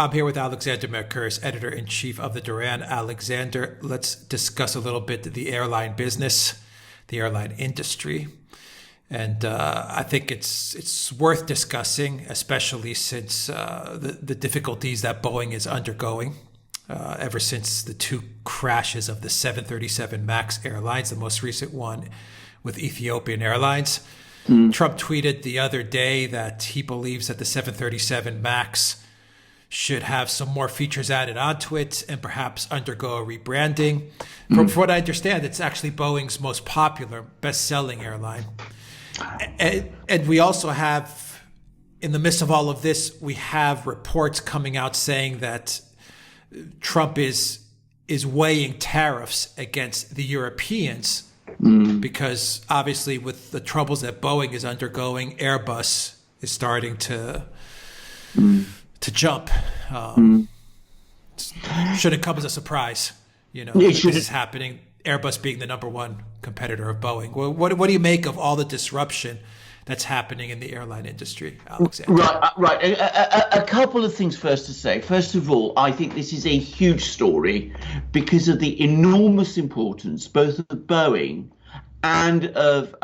I'm here with Alexander Mercouris, editor-in-chief of the Duran. Alexander, let's discuss a little bit the airline business, the airline industry. And I think it's worth discussing, especially since the difficulties that Boeing is undergoing ever since the two crashes of the 737 MAX airlines, the most recent one with Ethiopian Airlines. Trump tweeted the other day that he believes that the 737 MAX should have some more features added onto it and perhaps undergo a rebranding. From what I understand, it's actually Boeing's most popular, best-selling airline. And we also have, in the midst of all of this, we have reports coming out saying that Trump is weighing tariffs against the Europeans because obviously with the troubles that Boeing is undergoing, Airbus is starting to jump. Shouldn't come as a surprise, that this is happening. Airbus being the number one competitor of Boeing. Well, what do you make of all the disruption that's happening in the airline industry, Alexander? Right. A couple of things first to say. First of all, I think this is a huge story because of the enormous importance both of Boeing and of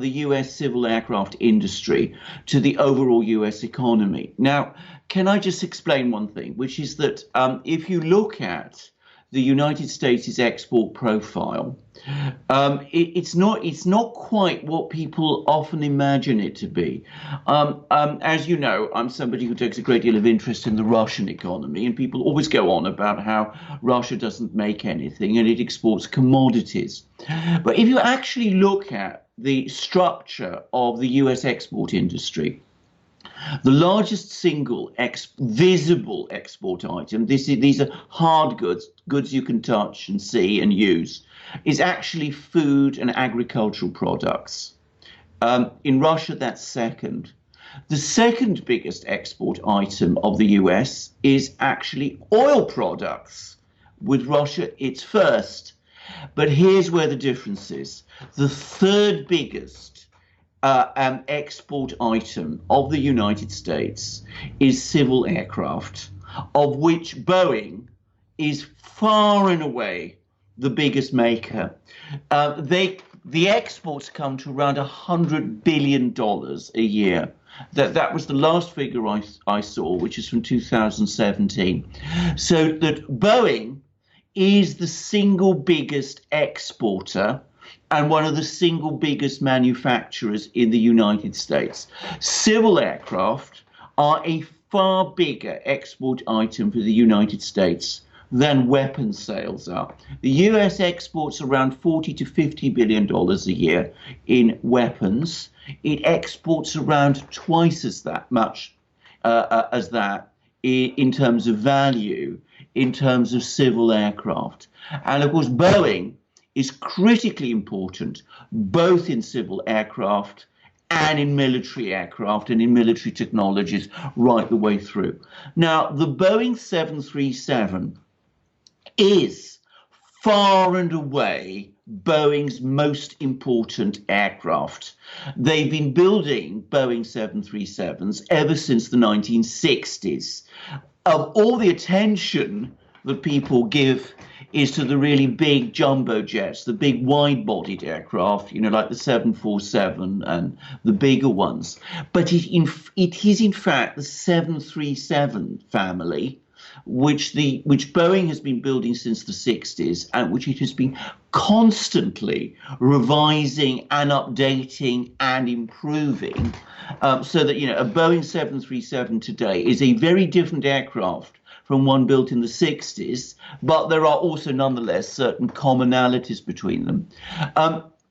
the U.S. civil aircraft industry to the overall U.S. economy. Now, can I just explain one thing, which is that if you look at the United States' export profile, it's not quite what people often imagine it to be. As you know, I'm somebody who takes a great deal of interest in the Russian economy, and people always go on about how Russia doesn't make anything and it exports commodities. But if you actually look at the structure of the US export industry, the largest single visible export item, these are hard goods you can touch and see and use, is actually food and agricultural products. In Russia, that's second. The second biggest export item of the US is actually oil products. With Russia, it's first. But here's where the difference is. The third biggest export item of the United States is civil aircraft, of which Boeing is far and away the biggest maker. The exports come to around $100 billion a year. That was the last figure I saw, which is from 2017. So that Boeing is the single biggest exporter and one of the single biggest manufacturers in the United States. Civil aircraft are a far bigger export item for the United States than weapons sales are. The US exports around $40 to $50 billion a year in weapons. It exports around twice as that much as that in terms of value, in terms of civil aircraft. And of course, Boeing is critically important both in civil aircraft and in military aircraft and in military technologies right the way through. Now, the Boeing 737 is far and away Boeing's most important aircraft. They've been building Boeing 737s ever since the 1960s. Of all the attention that people give is to the really big jumbo jets, the big wide-bodied aircraft, like the 747 and the bigger ones. But it is in fact the 737 family, which Boeing has been building since the 60s and which it has been constantly revising and updating and improving, so that a Boeing 737 today is a very different aircraft from one built in the 60s, but there are also nonetheless certain commonalities between them.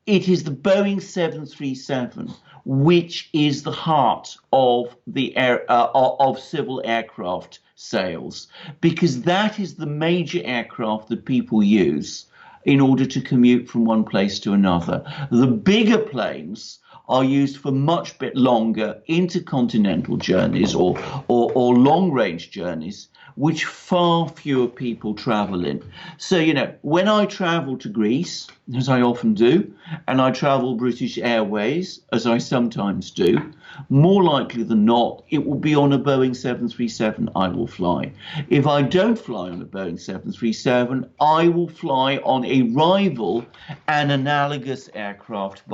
It is the Boeing 737 which is the heart of the of civil aircraft sales, because that is the major aircraft that people use in order to commute from one place to another. The bigger planes are used for much bit longer intercontinental journeys or long-range journeys, which far fewer people travel in. So, when I travel to Greece, as I often do, and I travel British Airways, as I sometimes do, more likely than not, it will be on a Boeing 737 I will fly. If I don't fly on a Boeing 737, I will fly on a rival and analogous aircraft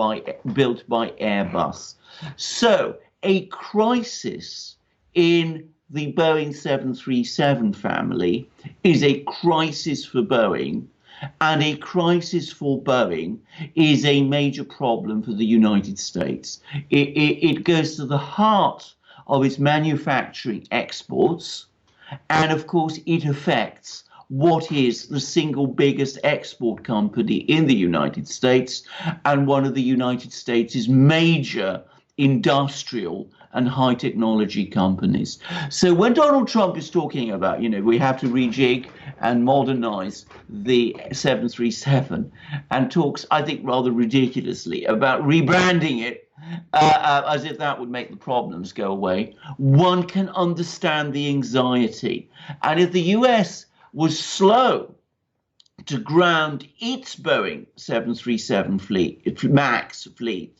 built by Airbus. So a crisis in the Boeing 737 family is a crisis for Boeing, and a crisis for Boeing is a major problem for the United States. It goes to the heart of its manufacturing exports, and of course it affects what is the single biggest export company in the United States and one of the United States' major industrial and high technology companies. So when Donald Trump is talking about, we have to rejig and modernize the 737 and talks, I think, rather ridiculously about rebranding it as if that would make the problems go away, one can understand the anxiety. And if the US was slow to ground its Boeing 737 MAX fleet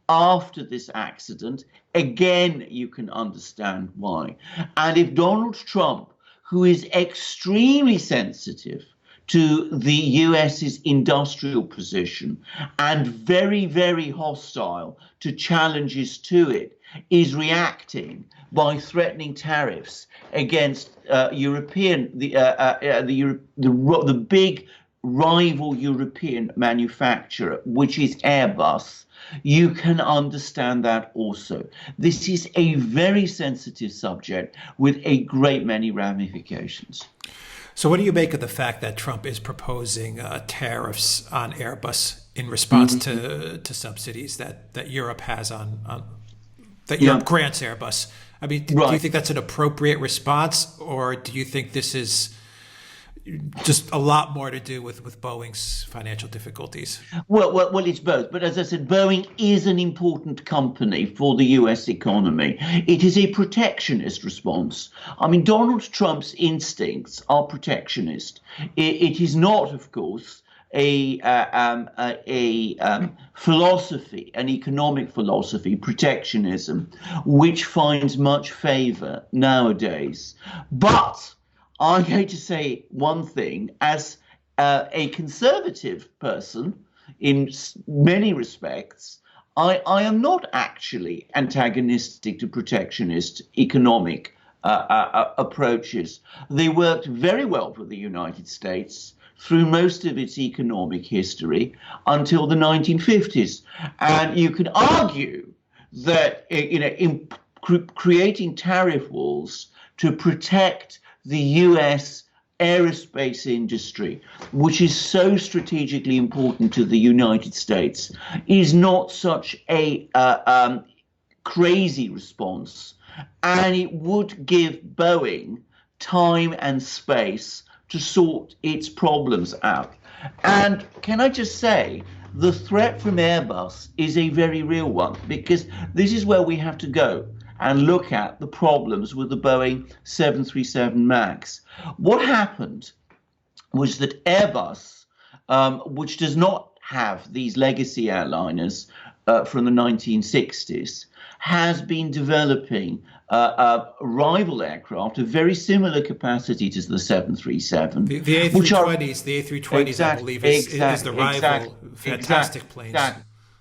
after this accident, again, you can understand why. And if Donald Trump, who is extremely sensitive to the US's industrial position and very, very hostile to challenges to it, is reacting by threatening tariffs against the big rival European manufacturer, which is Airbus, you can understand that also. This is a very sensitive subject with a great many ramifications. So what do you make of the fact that Trump is proposing tariffs on Airbus in response to subsidies that Europe has that Europe grants Airbus? I mean, do you think that's an appropriate response, or do you think this is just a lot more to do with Boeing's financial difficulties? Well, it's both. But as I said, Boeing is an important company for the US economy. It is a protectionist response. I mean, Donald Trump's instincts are protectionist. It is not, of course, a philosophy, an economic philosophy, protectionism, which finds much favor nowadays. But I'm going to say one thing, as a conservative person in many respects, I am not actually antagonistic to protectionist economic approaches. They worked very well for the United States through most of its economic history until the 1950s. And you could argue that, in creating tariff walls to protect the US aerospace industry, which is so strategically important to the United States, is not such a crazy response. And it would give Boeing time and space to sort its problems out. And can I just say, the threat from Airbus is a very real one, because this is where we have to go and look at the problems with the Boeing 737 MAX. What happened was that Airbus, which does not have these legacy airliners from the 1960s, has been developing a rival aircraft of very similar capacity to the 737. The A320s, the A320s, I believe, is the rival. Fantastic planes.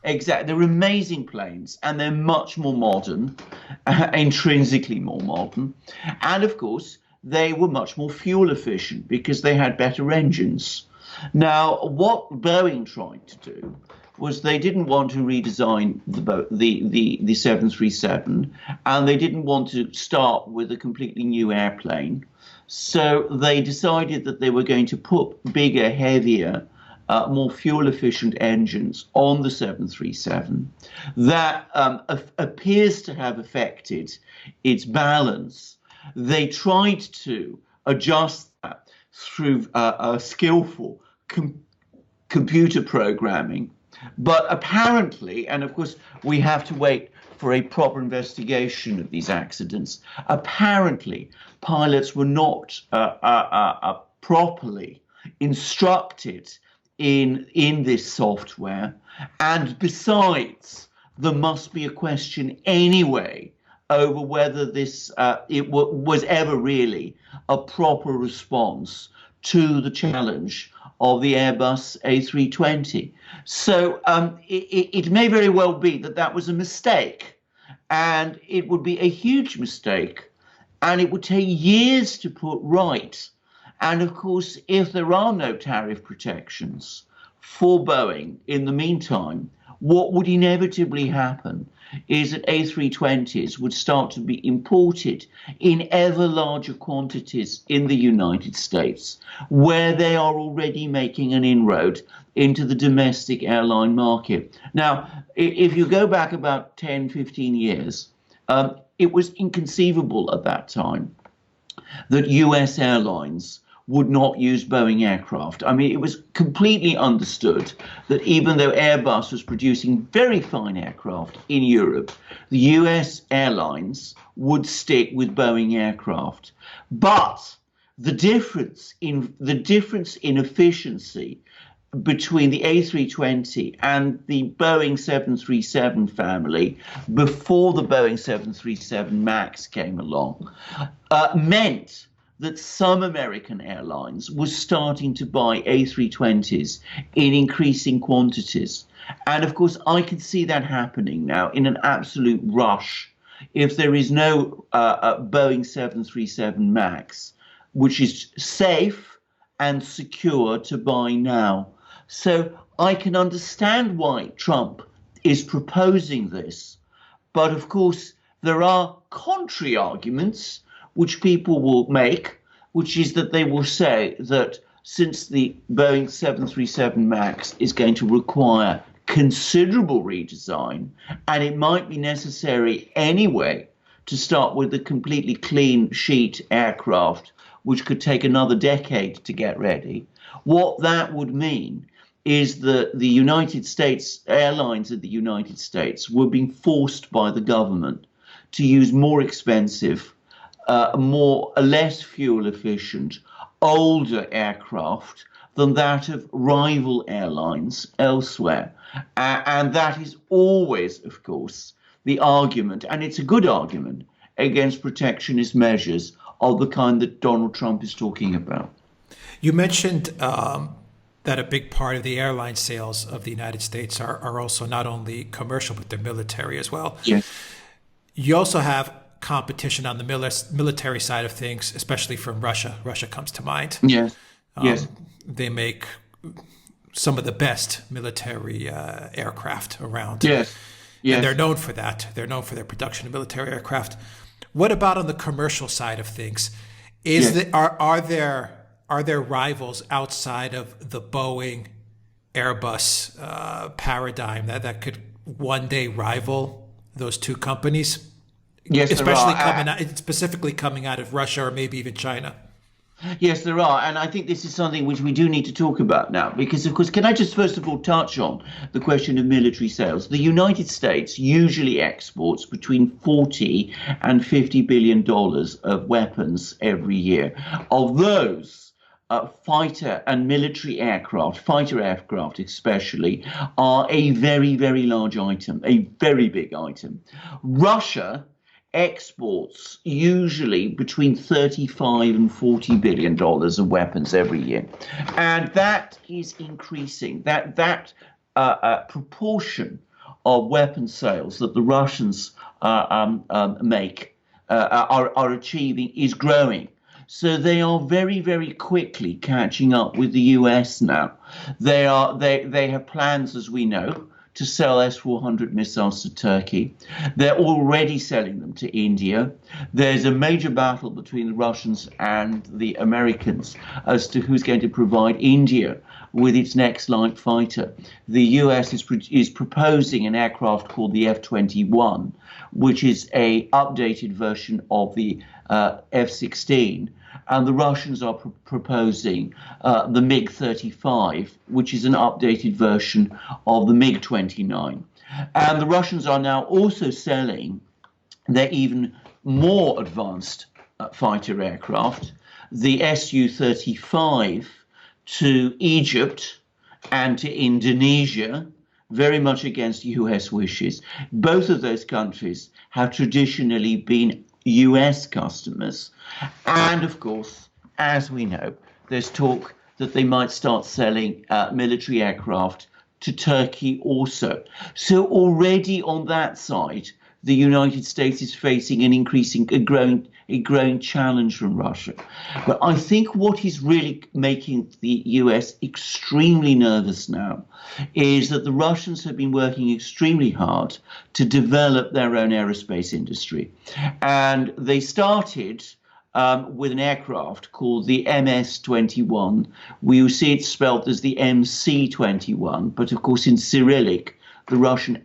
Exactly. They're amazing planes, and they're much more modern, intrinsically more modern. And of course, they were much more fuel efficient because they had better engines. Now, what Boeing tried to do was they didn't want to redesign the 737, and they didn't want to start with a completely new airplane. So they decided that they were going to put bigger, heavier, more fuel-efficient engines on the 737. That appears to have affected its balance. They tried to adjust that through skillful computer programming, But apparently, and of course we have to wait for a proper investigation of these accidents, apparently pilots were not properly instructed in this software. And besides, there must be a question anyway over whether this was ever really a proper response to the challenge of the Airbus A320. So it may very well be that that was a mistake, and it would be a huge mistake, and it would take years to put right. And of course, if there are no tariff protections for Boeing in the meantime, what would inevitably happen is that A320s would start to be imported in ever larger quantities in the United States, where they are already making an inroad into the domestic airline market. Now, if you go back about 10, 15 years, it was inconceivable at that time that US airlines would not use Boeing aircraft. I mean, it was completely understood that even though Airbus was producing very fine aircraft in Europe, the US airlines would stick with Boeing aircraft. But the difference in efficiency between the A320 and the Boeing 737 family before the Boeing 737 MAX came along meant that some American airlines were starting to buy A320s in increasing quantities. And of course, I can see that happening now in an absolute rush if there is no Boeing 737 MAX, which is safe and secure to buy now. So I can understand why Trump is proposing this. But of course, there are contrary arguments which people will make, which is that they will say that since the Boeing 737 MAX is going to require considerable redesign, and it might be necessary anyway to start with a completely clean sheet aircraft, which could take another decade to get ready, what that would mean is that the United States airlines in the United States were being forced by the government to use more expensive, less fuel efficient, older aircraft than that of rival airlines elsewhere. And that is always, of course, the argument, and it's a good argument, against protectionist measures of the kind that Donald Trump is talking about. You mentioned that a big part of the airline sales of the United States are also not only commercial, but they're military as well. Yes. You also have competition on the military side of things, especially from Russia. Russia comes to mind. Yes. Yes. They make some of the best military aircraft around. Yes. Yes. And they're known for that. They're known for their production of military aircraft. What about on the commercial side of things? Are there rivals outside of the Boeing, Airbus paradigm that could one day rival those two companies? Yes, especially specifically coming out of Russia or maybe even China. Yes, there are. And I think this is something which we do need to talk about now, because, of course, can I just first of all touch on the question of military sales? The United States usually exports between $40 and $50 billion of weapons every year. Of those, fighter and military aircraft, fighter aircraft especially, are a very, very large item, a very big item. Russia exports usually between $35 and $40 billion of weapons every year, and that is increasing. That proportion of weapon sales that the Russians make are achieving is growing. So they are very, very quickly catching up with the US now. They have plans, as we know, to sell S-400 missiles to Turkey. They're already selling them to India. There's a major battle between the Russians and the Americans as to who's going to provide India with its next light fighter. The US is proposing an aircraft called the F-21, which is a updated version of the F-16. and the Russians are proposing the MiG-35, which is an updated version of the MiG-29. And the Russians are now also selling their even more advanced fighter aircraft, the Su-35, to Egypt and to Indonesia, very much against US wishes. Both of those countries have traditionally been US customers. And of course, as we know, there's talk that they might start selling military aircraft to Turkey also. So already on that side, the United States is facing a growing challenge from Russia. But I think what is really making the US extremely nervous now is that the Russians have been working extremely hard to develop their own aerospace industry. And they started with an aircraft called the MS-21. We will see it spelled as the MC-21, but of course in Cyrillic, the Russian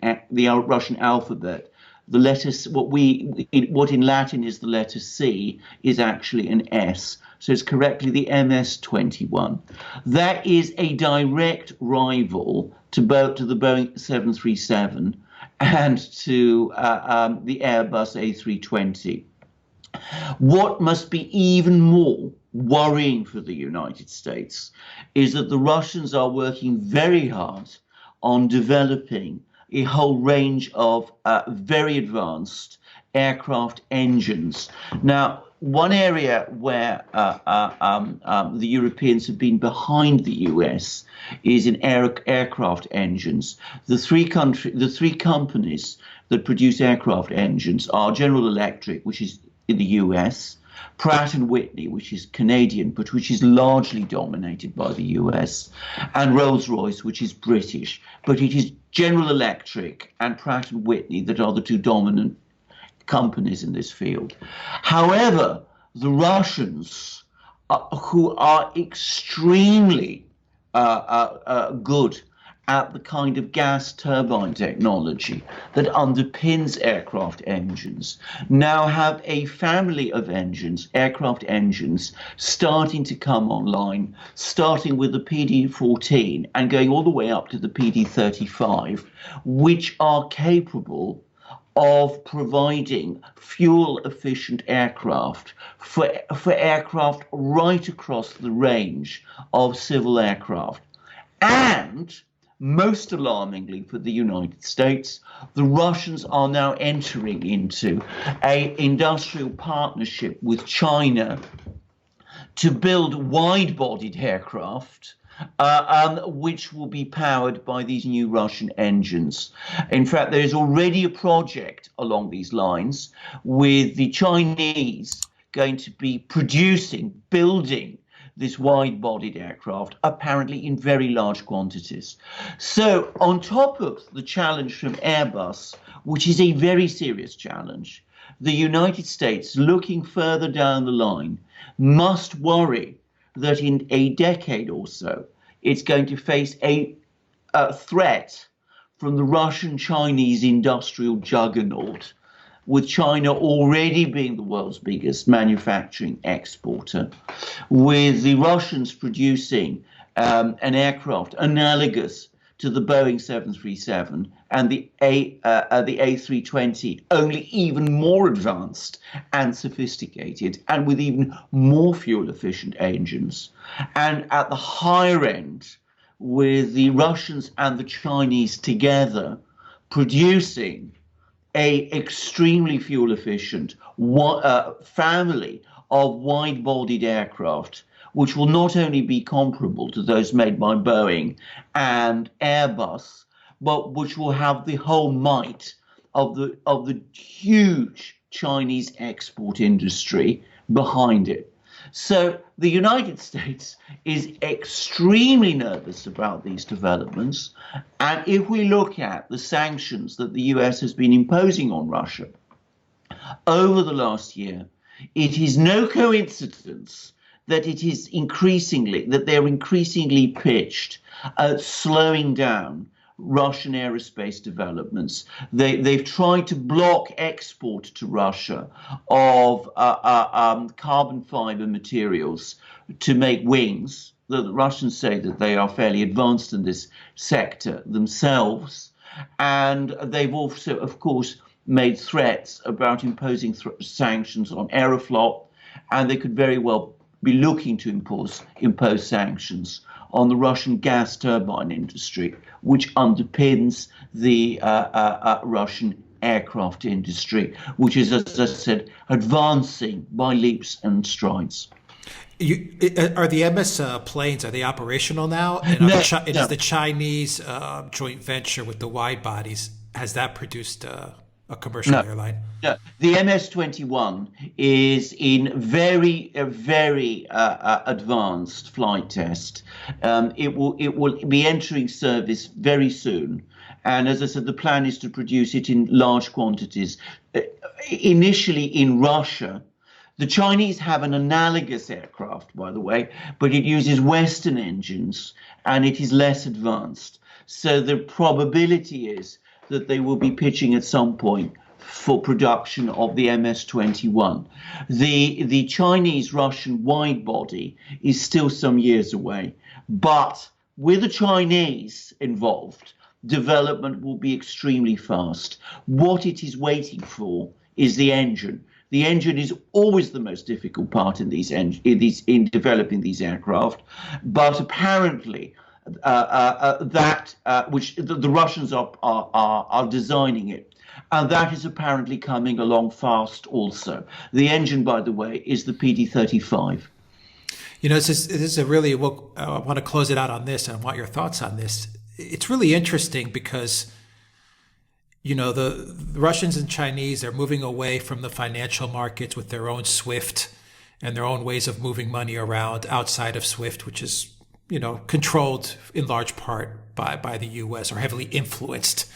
alphabet, the letters, what in Latin is the letter C, is actually an S. So it's correctly the MS-21. That is a direct rival to the Boeing 737 and to the Airbus A320. What must be even more worrying for the United States is that the Russians are working very hard on developing a whole range of very advanced aircraft engines. Now, one area where the Europeans have been behind the US is in aircraft engines. The three companies that produce aircraft engines are General Electric, which is in the US, Pratt & Whitney, which is Canadian, but which is largely dominated by the US, and Rolls-Royce, which is British. But it is General Electric and Pratt & Whitney that are the two dominant companies in this field. However, the Russians, who are extremely good at the kind of gas turbine technology that underpins aircraft engines, now have a family of engines, aircraft engines, starting to come online, starting with the PD-14 and going all the way up to the PD-35, which are capable of providing fuel-efficient aircraft for aircraft right across the range of civil aircraft. And most alarmingly for the United States, the Russians are now entering into an industrial partnership with China to build wide-bodied aircraft, which will be powered by these new Russian engines. In fact, there is already a project along these lines with the Chinese going to be building this wide-bodied aircraft, apparently in very large quantities. So on top of the challenge from Airbus, which is a very serious challenge, the United States, looking further down the line, must worry that in a decade or so, it's going to face a threat from the Russian-Chinese industrial juggernaut, with China already being the world's biggest manufacturing exporter, with the Russians producing an aircraft analogous to the Boeing 737 and the A320, only even more advanced and sophisticated, and with even more fuel-efficient engines. And at the higher end, with the Russians and the Chinese together producing a extremely fuel-efficient family of wide-bodied aircraft, which will not only be comparable to those made by Boeing and Airbus, but which will have the whole might of the huge Chinese export industry behind it. So the United States is extremely nervous about these developments. And if we look at the sanctions that the US has been imposing on Russia over the last year, it is no coincidence that they're increasingly pitched at slowing down Russian aerospace developments. They've tried to block export to Russia of carbon fiber materials to make wings. The Russians say that they are fairly advanced in this sector themselves. And they've also, of course, made threats about imposing sanctions on Aeroflot, and they could very well be looking to impose sanctions on the Russian gas turbine industry, which underpins the Russian aircraft industry, which is, as I said, advancing by leaps and strides. Are the MS planes, are they operational now? And No, is the Chinese joint venture with the wide bodies, has that produced a commercial airline? No, the MS-21 is in very advanced flight test. It will be entering service very soon. And as I said, the plan is to produce it in large quantities, initially in Russia. The Chinese have an analogous aircraft, by the way, but it uses Western engines and it is less advanced. So the probability is that they will be pitching at some point for production of the MS-21. The Chinese-Russian wide body is still some years away, but with the Chinese involved, development will be extremely fast. What it is waiting for is the engine. The engine is always the most difficult part in in developing these aircraft, but apparently which the Russians are designing it, and that is apparently coming along fast also. The engine, by the way, is the PD-35. You know, this is a really, well, I want to close it out on this, and I want your thoughts on this. It's really interesting because, you know, the Russians and Chinese are moving away from the financial markets with their own SWIFT and their own ways of moving money around outside of SWIFT, which is, you know, controlled in large part by the U.S. or heavily influenced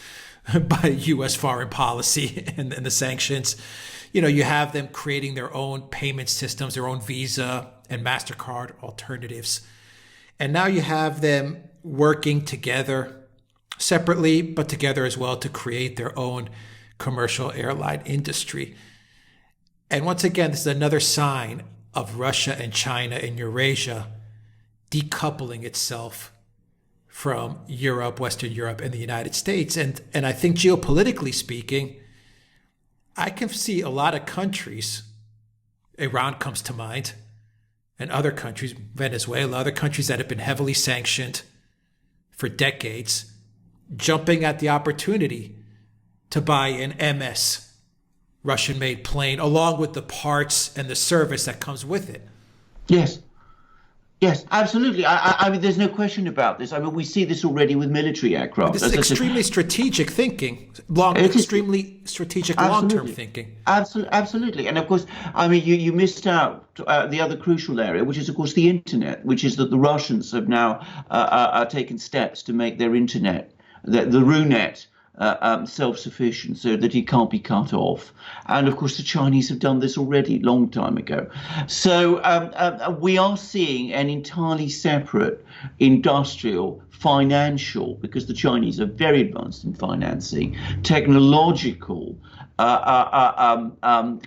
by U.S. foreign policy and the sanctions. You know, you have them creating their own payment systems, their own Visa and MasterCard alternatives. And now you have them working together separately, but together as well to create their own commercial airline industry. And once again, this is another sign of Russia and China and Eurasia decoupling itself from Europe, Western Europe, and the United States. And I think geopolitically speaking, I can see a lot of countries, Iran comes to mind, and other countries, Venezuela, other countries that have been heavily sanctioned for decades, jumping at the opportunity to buy an MS, Russian-made plane, along with the parts and the service that comes with it. Yes, absolutely. I mean, there's no question about this. I mean, we see this already with military aircraft. This is extremely strategic thinking, extremely strategic long-term thinking. Absolutely. And of course, I mean, you missed out the other crucial area, which is, of course, the internet, which is that the Russians have now taken steps to make their internet, the RUNET, self-sufficient so that it can't be cut off. And of course, the Chinese have done this already long time ago. So we are seeing an entirely separate industrial, financial, because the Chinese are very advanced in financing, technological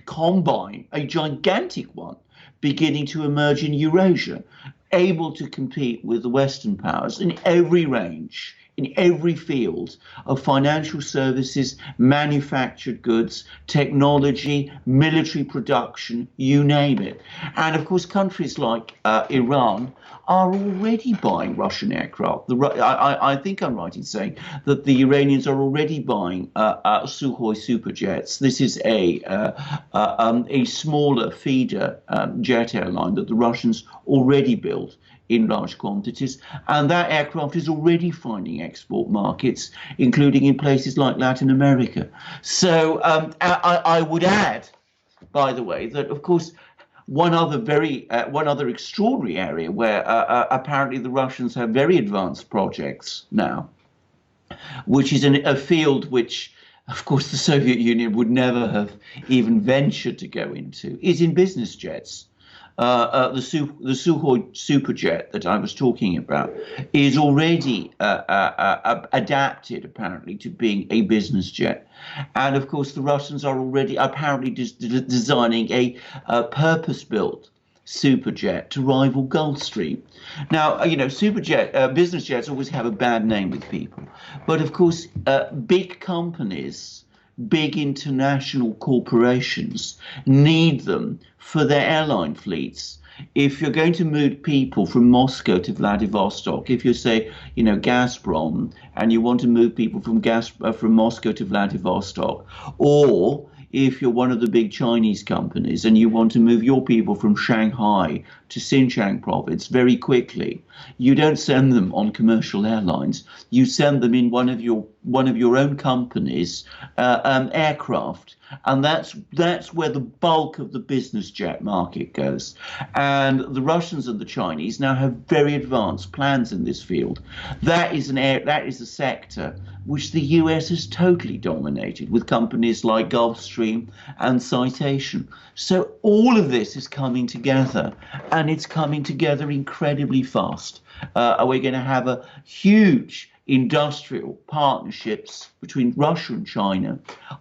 combine, a gigantic one, beginning to emerge in Eurasia, able to compete with the Western powers in every range, in every field of financial services, manufactured goods, technology, military production, you name it. And of course, countries like Iran are already buying Russian aircraft. I think I'm right in saying that the Iranians are already buying Sukhoi superjets. This is a smaller feeder jet airline that the Russians already built in large quantities, and that aircraft is already finding export markets, including in places like Latin America. So I would add, by the way, that of course one other extraordinary area where apparently the Russians have very advanced projects now, which is a field which, of course, the Soviet Union would never have even ventured to go into, is in business jets. the Sukhoi Superjet that I was talking about is already adapted, apparently, to being a business jet. And of course, the Russians are already apparently designing a purpose-built superjet to rival Gulfstream. Now, business jets always have a bad name with people. But of course, big companies, big international corporations need them for their airline fleets. If you're going to move people from Moscow to Vladivostok, if you say, Gazprom, and you want to move people from Moscow to Vladivostok, or if you're one of the big Chinese companies and you want to move your people from Shanghai to Xinjiang province very quickly, you don't send them on commercial airlines. You send them in one of your own companies' aircraft, and that's where the bulk of the business jet market goes. And the Russians and the Chinese now have very advanced plans in this field. That is a sector which the US has totally dominated with companies like Gulfstream and Citation. So all of this is coming together, and it's coming together incredibly fast. We're going to have a huge industrial partnerships between Russia and China.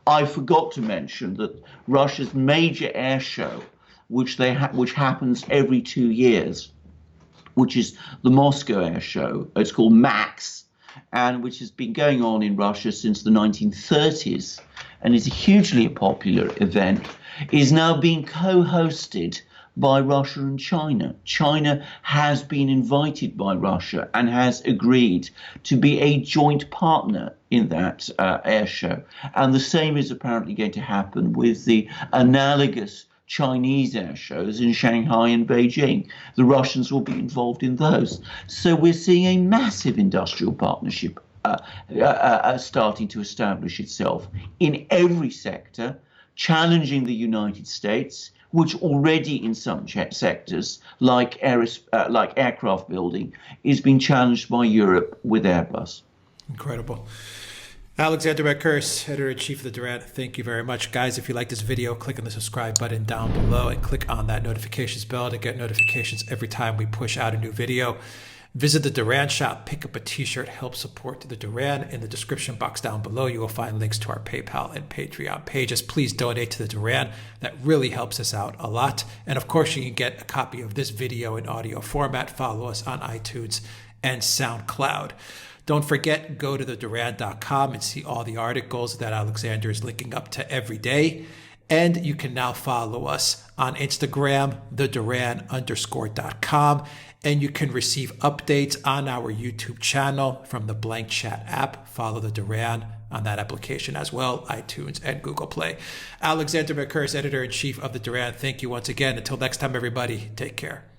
I forgot to mention that Russia's major air show, which happens every 2 years, which is the Moscow Air Show. It's called MAX, and which has been going on in Russia since the 1930s, and is a hugely popular event, is now being co-hosted by Russia and China. China has been invited by Russia and has agreed to be a joint partner in that air show. And the same is apparently going to happen with the analogous Chinese air shows in Shanghai and Beijing. The Russians will be involved in those. So we're seeing a massive industrial partnership starting to establish itself in every sector, challenging the United States, which already in some sectors, like aircraft building, is being challenged by Europe with Airbus. Incredible. Alexander Mercouris, Editor-in-Chief of the Duran, thank you very much. Guys, if you like this video, click on the subscribe button down below and click on that notifications bell to get notifications every time we push out a new video. Visit the Duran shop, pick up a t-shirt, help support the Duran. In the description box down below, you will find links to our PayPal and Patreon pages. Please donate to the Duran. That really helps us out a lot. And of course, you can get a copy of this video in audio format. Follow us on iTunes and SoundCloud. Don't forget, go to theduran.com and see all the articles that Alexander is linking up to every day. And you can now follow us on Instagram, theduran_.com. And you can receive updates on our YouTube channel from the Blank Chat app. Follow the Duran on that application as well, iTunes and Google Play. Alexander Mercouris, Editor-in-Chief of the Duran, thank you once again. Until next time, everybody, take care.